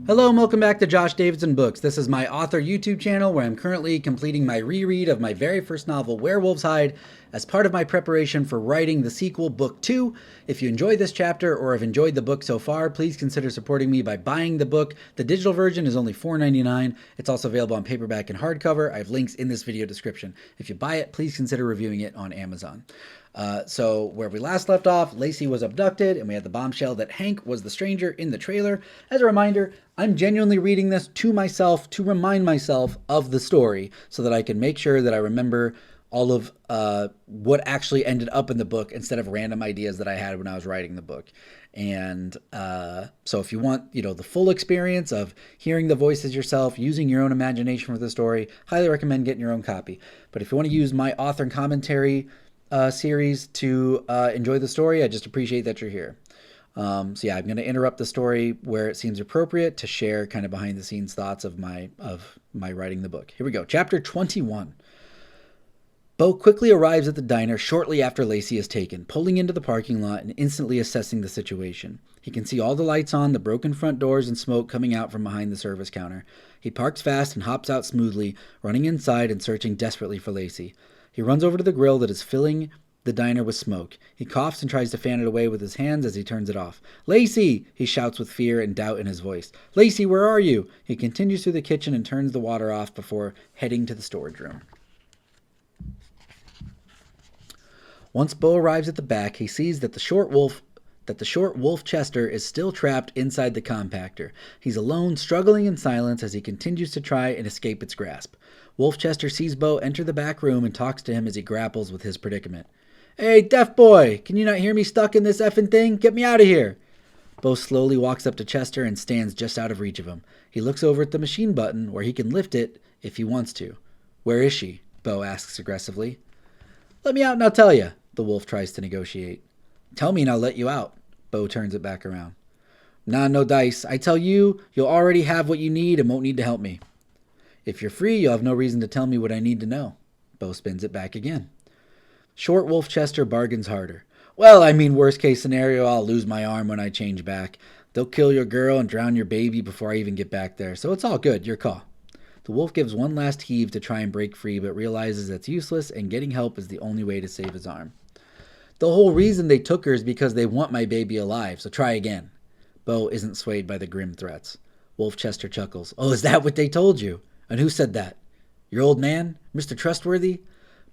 Hello and welcome back to Josh Davidson Books. This is my author YouTube channel where I'm currently completing my reread of my very first novel, Werewolves Hide, as part of my preparation for writing the sequel, Book 2. If you enjoyed this chapter or have enjoyed the book so far, please consider supporting me by buying the book. The digital version is only $4.99. It's also available on paperback and hardcover. I have links in this video description. If you buy it, please consider reviewing it on Amazon. So where we last left off, Lacey was abducted, and we had the bombshell that Hank was the stranger in the trailer. As a reminder, I'm genuinely reading this to myself to remind myself of the story so that I can make sure that I remember all of what actually ended up in the book instead of random ideas that I had when I was writing the book. And so if you want, the full experience of hearing the voices yourself, using your own imagination for the story, highly recommend getting your own copy. But if you want to use my author and commentary series to enjoy the story, I just appreciate that you're here. So yeah, I'm going to interrupt the story where it seems appropriate to share kind of behind the scenes thoughts of my writing the book. Here we go. Chapter 21. Bo quickly arrives at the diner shortly after Lacey is taken, pulling into the parking lot and instantly assessing the situation. He can see all the lights on, the broken front doors, and smoke coming out from behind the service counter. He parks fast and hops out smoothly, running inside and searching desperately for Lacey. He runs over to the grill that is filling the diner with smoke. He coughs and tries to fan it away with his hands as he turns it off. "Lacey!" he shouts with fear and doubt in his voice. "Lacey, where are you?" He continues through the kitchen and turns the water off before heading to the storage room. Once Bo arrives at the back, he sees that the short wolf Chester is still trapped inside the compactor. He's alone, struggling in silence as he continues to try and escape its grasp. Wolf Chester sees Bo enter the back room and talks to him as he grapples with his predicament. "Hey, deaf boy, can you not hear me stuck in this effing thing? Get me out of here!" Bo slowly walks up to Chester and stands just out of reach of him. He looks over at the machine button where he can lift it if he wants to. "Where is she?" Bo asks aggressively. "Let me out and I'll tell you." The wolf tries to negotiate. "Tell me and I'll let you out." Bo turns it back around. "Nah, no dice. I tell you, you'll already have what you need and won't need to help me." "If you're free, you'll have no reason to tell me what I need to know." Bo spins it back again. Short Wolf Chester bargains harder. "Well, I mean, worst case scenario, I'll lose my arm when I change back. They'll kill your girl and drown your baby before I even get back there, so it's all good, your call." The wolf gives one last heave to try and break free, but realizes it's useless and getting help is the only way to save his arm. "The whole reason they took her is because they want my baby alive, so try again." Bo isn't swayed by the grim threats. Wolf Chester chuckles. "Oh, is that what they told you? And who said that? Your old man? Mr. Trustworthy?"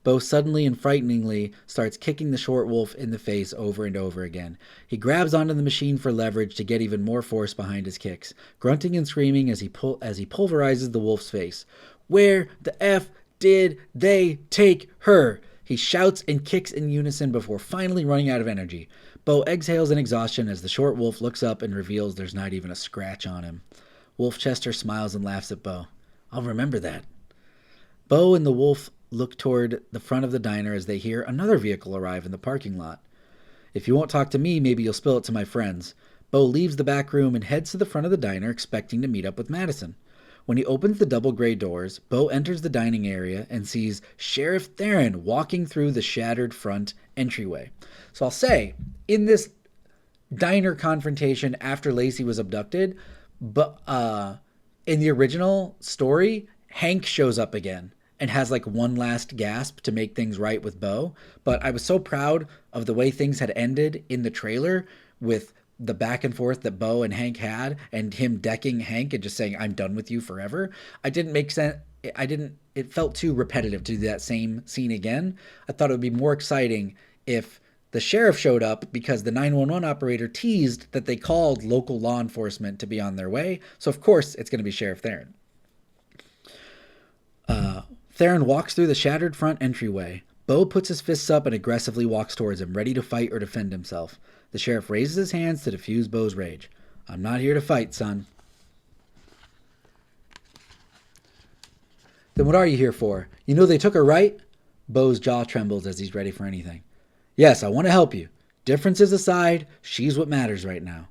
Bo suddenly and frighteningly starts kicking the short wolf in the face over and over again. He grabs onto the machine for leverage to get even more force behind his kicks, grunting and screaming as he pulverizes the wolf's face. "Where the F did they take her?" He shouts and kicks in unison before finally running out of energy. Bo exhales in exhaustion as the short wolf looks up and reveals there's not even a scratch on him. Wolf Chester smiles and laughs at Bo. "I'll remember that." Bo and the wolf look toward the front of the diner as they hear another vehicle arrive in the parking lot. "If you won't talk to me, maybe you'll spill it to my friends." Bo leaves the back room and heads to the front of the diner, expecting to meet up with Madison. When he opens the double gray doors, Bo enters the dining area and sees Sheriff Theron walking through the shattered front entryway. So I'll say, in this diner confrontation after Lacey was abducted, but in the original story, Hank shows up again and has like one last gasp to make things right with Bo. But I was so proud of the way things had ended in the trailer with the back and forth that Bo and Hank had and him decking Hank and just saying, "I'm done with you forever." It felt too repetitive to do that same scene again. I thought it would be more exciting if the sheriff showed up because the 911 operator teased that they called local law enforcement to be on their way. So of course it's going to be Sheriff Theron. Theron walks through the shattered front entryway. Bo puts his fists up and aggressively walks towards him, ready to fight or defend himself. The sheriff raises his hands to diffuse Bo's rage. "I'm not here to fight, son." "Then what are you here for? You know they took her, right?" Bo's jaw trembles as he's ready for anything. "Yes, I want to help you. Differences aside, she's what matters right now."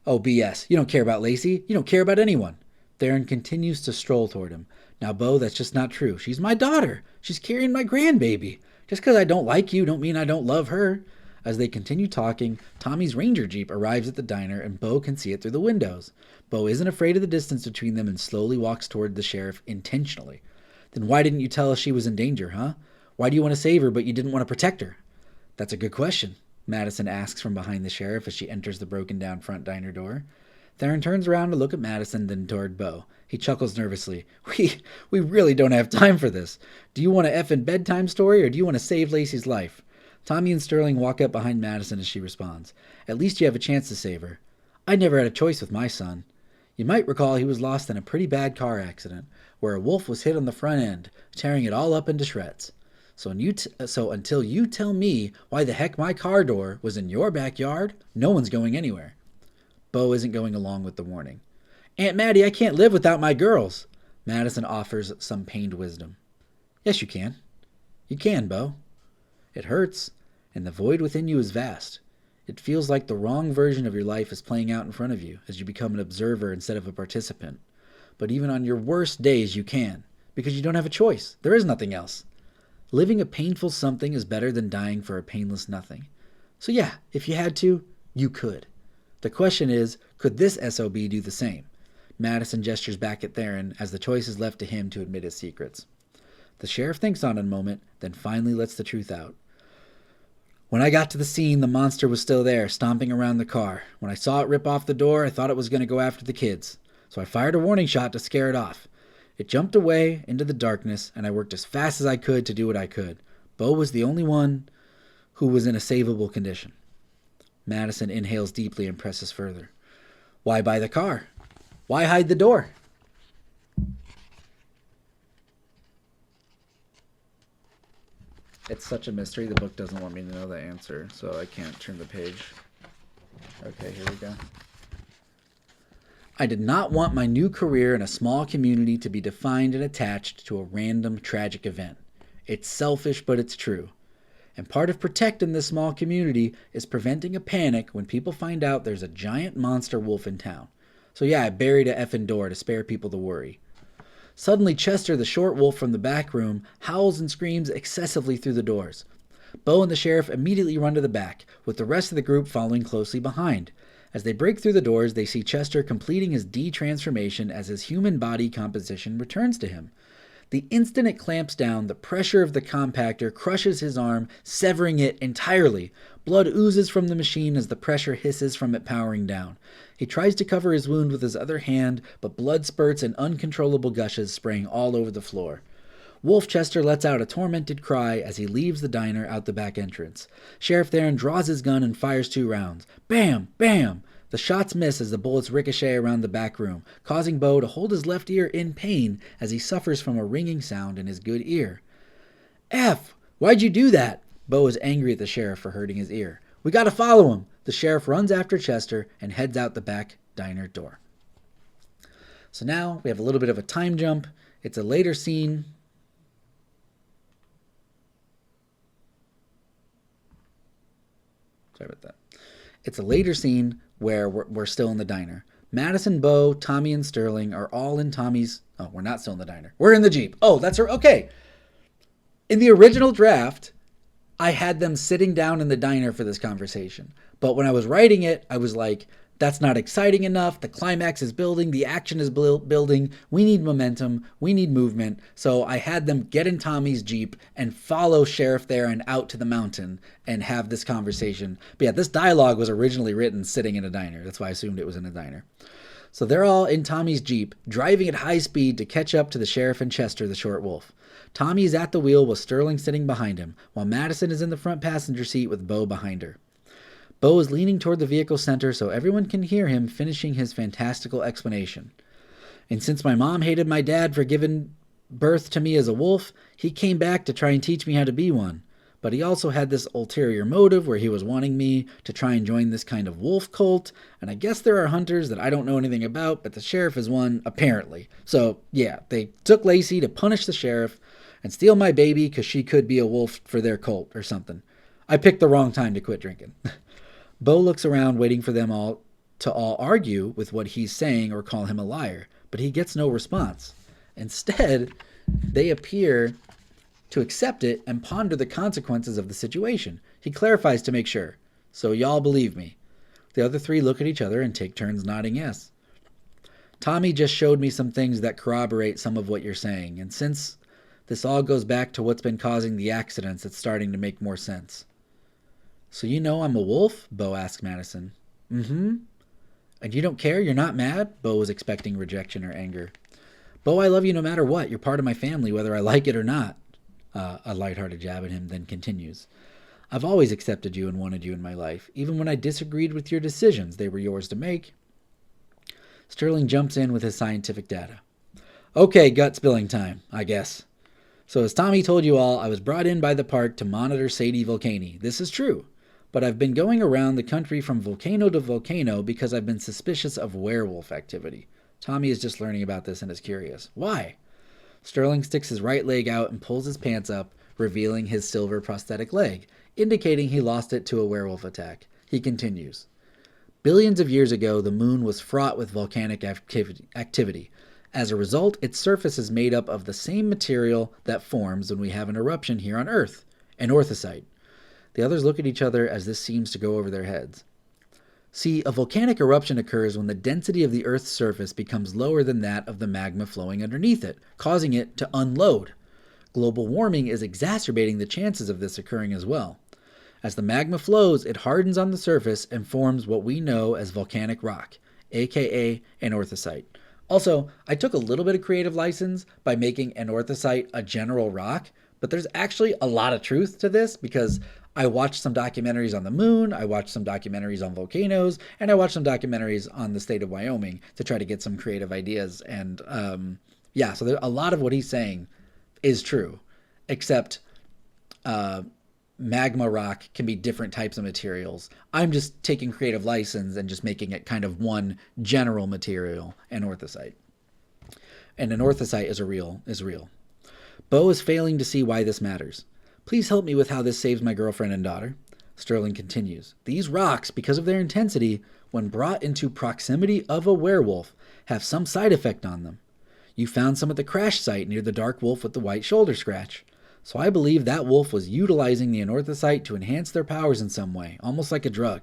"Oh, BS. You don't care about Lacey. You don't care about anyone." Theron continues to stroll toward him. "Now, Bo, that's just not true. She's my daughter. She's carrying my grandbaby. Just because I don't like you don't mean I don't love her. As they continue talking, Tommy's Ranger Jeep arrives at the diner and Bo can see it through the windows. Bo isn't afraid of the distance between them and slowly walks toward the sheriff intentionally. Then why didn't you tell us she was in danger, huh? Why do you want to save her but you didn't want to protect her? That's a good question, Madison asks from behind the sheriff as she enters the broken down front diner door. Theron turns around to look at Madison, then toward Bo. He chuckles nervously. We really don't have time for this. Do you want an effing bedtime story or do you want to save Lacey's life? Tommy and Sterling walk up behind Madison as she responds. At least you have a chance to save her. I never had a choice with my son. You might recall he was lost in a pretty bad car accident where a wolf was hit on the front end, tearing it all up into shreds. So until you tell me why the heck my car door was in your backyard, no one's going anywhere. Bo isn't going along with the warning. Aunt Maddie, I can't live without my girls. Madison offers some pained wisdom. Yes, you can. You can, Bo. It hurts, and the void within you is vast. It feels like the wrong version of your life is playing out in front of you as you become an observer instead of a participant. But even on your worst days, you can, because you don't have a choice. There is nothing else. Living a painful something is better than dying for a painless nothing. So yeah, if you had to, you could. The question is, could this SOB do the same? Madison gestures back at Theron as the choice is left to him to admit his secrets. The sheriff thinks on it a moment, then finally lets the truth out. When I got to the scene, the monster was still there, stomping around the car. When I saw it rip off the door, I thought it was going to go after the kids. So I fired a warning shot to scare it off. It jumped away into the darkness, and I worked as fast as I could to do what I could. Bo was the only one who was in a savable condition. Madison inhales deeply and presses further. Why buy the car? Why hide the door? It's such a mystery, the book doesn't want me to know the answer, so I can't turn the page. Okay, here we go. I did not want my new career in a small community to be defined and attached to a random tragic event. It's selfish, but it's true. And part of protecting this small community is preventing a panic when people find out there's a giant monster wolf in town. So yeah, I buried a effing door to spare people the worry. Suddenly, Chester, the short wolf from the back room, howls and screams excessively through the doors. Bo and the sheriff immediately run to the back, with the rest of the group following closely behind. As they break through the doors, they see Chester completing his de-transformation as his human body composition returns to him. The instant it clamps down, the pressure of the compactor crushes his arm, severing it entirely. Blood oozes from the machine as the pressure hisses from it powering down. He tries to cover his wound with his other hand, but blood spurts and uncontrollable gushes spraying all over the floor. Wolf Chester lets out a tormented cry as he leaves the diner out the back entrance. Sheriff Theron draws his gun and fires 2 rounds. Bam! Bam! The shots miss as the bullets ricochet around the back room, causing Bo to hold his left ear in pain as he suffers from a ringing sound in his good ear. F! Why'd you do that? Bo is angry at the sheriff for hurting his ear. We gotta follow him! The sheriff runs after Chester and heads out the back diner door. So now we have a little bit of a time jump. It's a later scene. Sorry about that. It's a later scene where we're still in the diner. Madison, Bo, Tommy, and Sterling are all in Tommy's... Oh, we're not still in the diner. We're in the Jeep. Oh, that's her. Okay. In the original draft, I had them sitting down in the diner for this conversation. But when I was writing it, I was like, that's not exciting enough. The climax is building. The action is building. We need momentum. We need movement. So I had them get in Tommy's Jeep and follow Sheriff Theron out to the mountain and have this conversation. But yeah, this dialogue was originally written sitting in a diner. That's why I assumed it was in a diner. So they're all in Tommy's Jeep, driving at high speed to catch up to the sheriff and Chester, the short wolf. Tommy is at the wheel with Sterling sitting behind him, while Madison is in the front passenger seat with Bo behind her. Bo is leaning toward the vehicle center so everyone can hear him finishing his fantastical explanation. And since my mom hated my dad for giving birth to me as a wolf, he came back to try and teach me how to be one. But he also had this ulterior motive where he was wanting me to try and join this kind of wolf cult. And I guess there are hunters that I don't know anything about, but the sheriff is one, apparently. So, yeah, they took Lacey to punish the sheriff and steal my baby because she could be a wolf for their cult or something. I picked the wrong time to quit drinking. Bo looks around waiting for them all to argue with what he's saying or call him a liar, but he gets no response. Instead, they appear to accept it and ponder the consequences of the situation. He clarifies to make sure. So y'all believe me. The other three look at each other and take turns nodding yes. Tommy just showed me some things that corroborate some of what you're saying, and since this all goes back to what's been causing the accidents, it's starting to make more sense. So you know I'm a wolf? Bo asks Madison. Mm-hmm. And you don't care? You're not mad? Bo was expecting rejection or anger. Bo, I love you no matter what. You're part of my family, whether I like it or not. A lighthearted jab at him, then continues. I've always accepted you and wanted you in my life. Even when I disagreed with your decisions, they were yours to make. Sterling jumps in with his scientific data. Okay, gut spilling time, I guess. So as Tommy told you all, I was brought in by the park to monitor Sadie Volcani. This is true. But I've been going around the country from volcano to volcano because I've been suspicious of werewolf activity. Tommy is just learning about this and is curious. Why? Sterling sticks his right leg out and pulls his pants up, revealing his silver prosthetic leg, indicating he lost it to a werewolf attack. He continues. Billions of years ago, the moon was fraught with volcanic activity. As a result, its surface is made up of the same material that forms when we have an eruption here on Earth, anorthosite. The others look at each other as this seems to go over their heads. See, a volcanic eruption occurs when the density of the Earth's surface becomes lower than that of the magma flowing underneath it, causing it to unload. Global warming is exacerbating the chances of this occurring as well. As the magma flows, it hardens on the surface and forms what we know as volcanic rock, aka anorthosite. Also, I took a little bit of creative license by making anorthosite a general rock, but there's actually a lot of truth to this because I watched some documentaries on the moon, I watched some documentaries on volcanoes, and I watched some documentaries on the state of Wyoming to try to get some creative ideas. And so a lot of what he's saying is true, except magma rock can be different types of materials. I'm just taking creative license and just making it kind of one general material, anorthosite. And anorthosite is real. Bo is failing to see why this matters. Please help me with how this saves my girlfriend and daughter. Sterling continues. These rocks, because of their intensity, when brought into proximity of a werewolf, have some side effect on them. You found some at the crash site near the dark wolf with the white shoulder scratch. So I believe that wolf was utilizing the anorthosite to enhance their powers in some way, almost like a drug.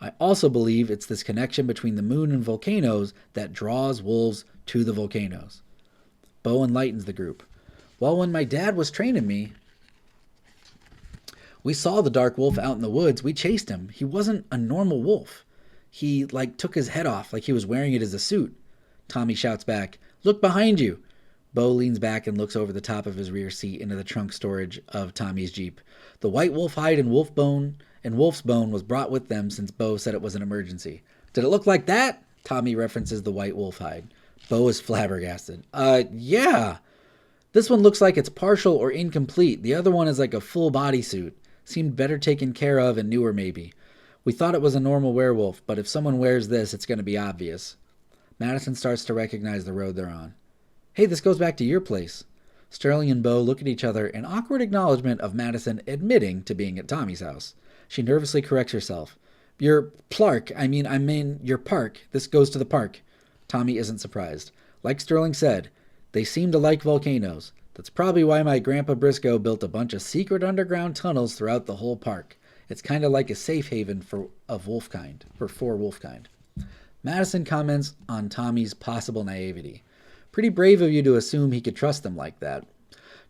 I also believe it's this connection between the moon and volcanoes that draws wolves to the volcanoes. Bo enlightens the group. Well, when my dad was training me, we saw the dark wolf out in the woods. We chased him. He wasn't a normal wolf. He, took his head off like he was wearing it as a suit. Tommy shouts back, "Look behind you!" Bo leans back and looks over the top of his rear seat into the trunk storage of Tommy's Jeep. The white wolf hide and wolf's bone was brought with them since Bo said it was an emergency. Did it look like that? Tommy references the white wolf hide. Bo is flabbergasted. Yeah. This one looks like it's partial or incomplete. The other one is like a full bodysuit. Seemed better taken care of and newer maybe. We thought it was a normal werewolf, but if someone wears this, it's going to be obvious. Madison starts to recognize the road they're on. Hey, this goes back to your place. Sterling and Bo look at each other in awkward acknowledgement of Madison admitting to being at Tommy's house. She nervously corrects herself. Your Plark, I mean your park. This goes to the park. Tommy isn't surprised. Like Sterling said, they seem to like volcanoes. That's probably why my Grandpa Briscoe built a bunch of secret underground tunnels throughout the whole park. It's kind of like a safe haven for wolfkind. Madison comments on Tommy's possible naivety. Pretty brave of you to assume he could trust them like that.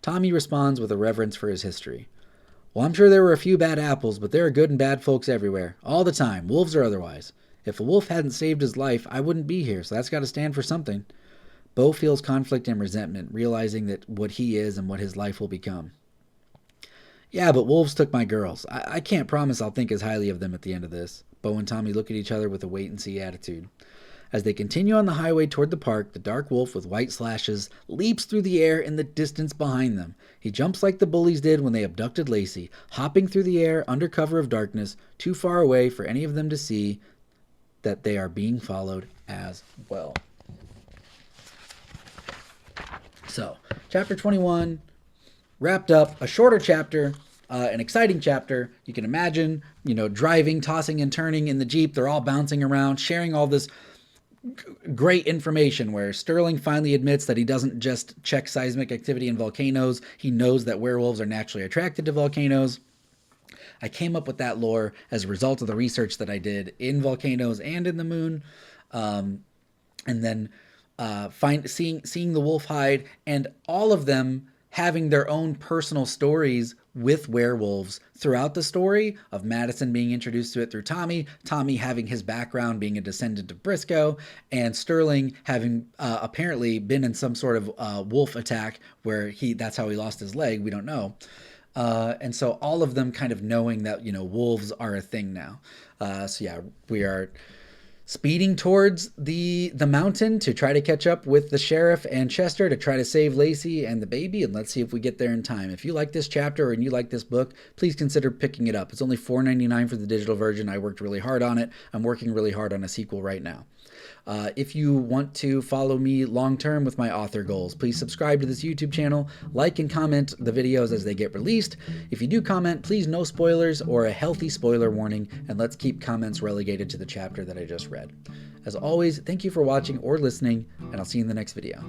Tommy responds with a reverence for his history. Well, I'm sure there were a few bad apples, but there are good and bad folks everywhere, all the time, wolves or otherwise. If a wolf hadn't saved his life, I wouldn't be here, so that's got to stand for something. Bo feels conflict and resentment, realizing that what he is and what his life will become. Yeah, but wolves took my girls. I can't promise I'll think as highly of them at the end of this. Bo and Tommy look at each other with a wait-and-see attitude. As they continue on the highway toward the park, the dark wolf with white slashes leaps through the air in the distance behind them. He jumps like the bullies did when they abducted Lacey, hopping through the air under cover of darkness, too far away for any of them to see that they are being followed as well. So, chapter 21, wrapped up, a shorter chapter, an exciting chapter. You can imagine, driving, tossing and turning in the Jeep. They're all bouncing around, sharing all this great information where Sterling finally admits that he doesn't just check seismic activity in volcanoes. He knows that werewolves are naturally attracted to volcanoes. I came up with that lore as a result of the research that I did in volcanoes and in the moon, and then seeing the wolf hide, and all of them having their own personal stories with werewolves throughout the story, of Madison being introduced to it through Tommy, Tommy having his background being a descendant of Briscoe, and Sterling having apparently been in some sort of wolf attack where that's how he lost his leg. We don't know. And so all of them kind of knowing that, wolves are a thing now. So yeah, we are speeding towards the mountain to try to catch up with the sheriff and Chester to try to save Lacey and the baby, and let's see if we get there in time. If you like this chapter and you like this book, please consider picking it up. It's only $4.99 for the digital version. I worked really hard on it. I'm working really hard on a sequel right now. If you want to follow me long-term with my author goals, please subscribe to this YouTube channel, like and comment the videos as they get released. If you do comment, please no spoilers or a healthy spoiler warning, and let's keep comments relegated to the chapter that I just read. As always, thank you for watching or listening, and I'll see you in the next video.